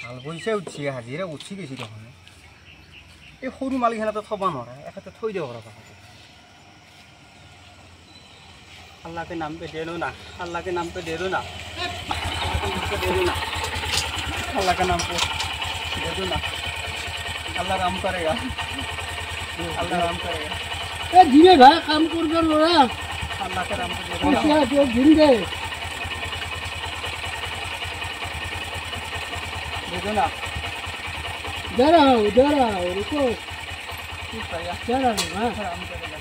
ভাল পইচা উঠছি হাজিরা উঠছি গেছি তখন এই সরু মালিকখানা তো থবা নরা এখানে থই দেব রবা अल्लाह के नाम पे दे दो ना अल्लाह के नाम पे दे दो ना अल्लाह के नाम पे दे दो ना अल्लाह काम करेगा अल्लाह काम करेगा ए धीरे भाई काम कर कर लो रे अल्लाह के नाम पे दे दो ना क्या जो गिन गए दे दो ना जरा रुको जरा हां काम करेगा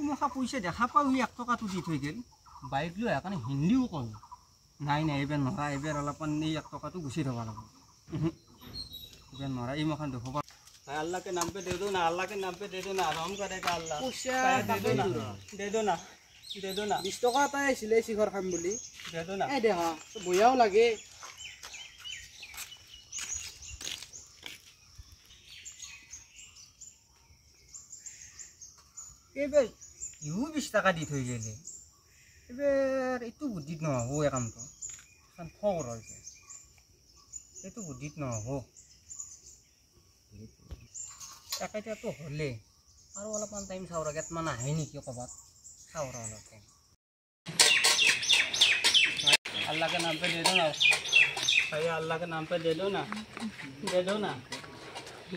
মখা পইচা দেখা পাও 1 টাকা তো দি থই গেল বাইক লৈ এখানে হিন্দিও কল নাই নাই এবে নরা এবে অলপমান এই 1 টাকা তো গুছি দেবা লাগব এবে নরা এই মখান দেখো भाई अल्लाह के नाम पे दे दो ना अल्लाह के नाम पे दे दो ना आराम करेगा अल्लाह दे दो ना 20 টাকা তাই ছিলে শিখর খাম বলি দে দো না এই দে হ্যাঁ তো বইয়াও লাগে এবে ইউ 20 টাকা দি থই গেলে এবার একটু বুদ্ধিত নহব এই কামটো এখন খবৰ হৈছে একটু বুদ্ধিত নহব একাইটা তো হলে আৰু অলপমান টাইম চাওৰা কেতমান আহে নেকি কবাত চাওৰা অলপ টাইম अल्लाह के नाम पे दे दो ना भैया अल्लाह के नाम पे दे दो ना दे दो ना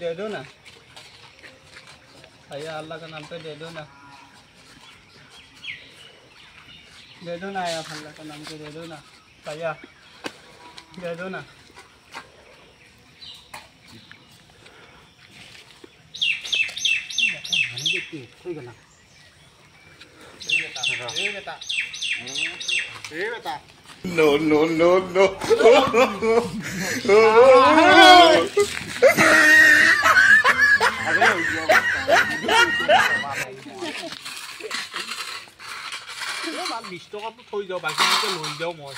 दे दो ना भैया अल्लाह के नाम पे दे दो ना यार अल्लाह के नाम पे दे दो ना भैया दे दो ना No, no, no, no. Misto ka po, thôi daw, bakit ito, lol daw mo.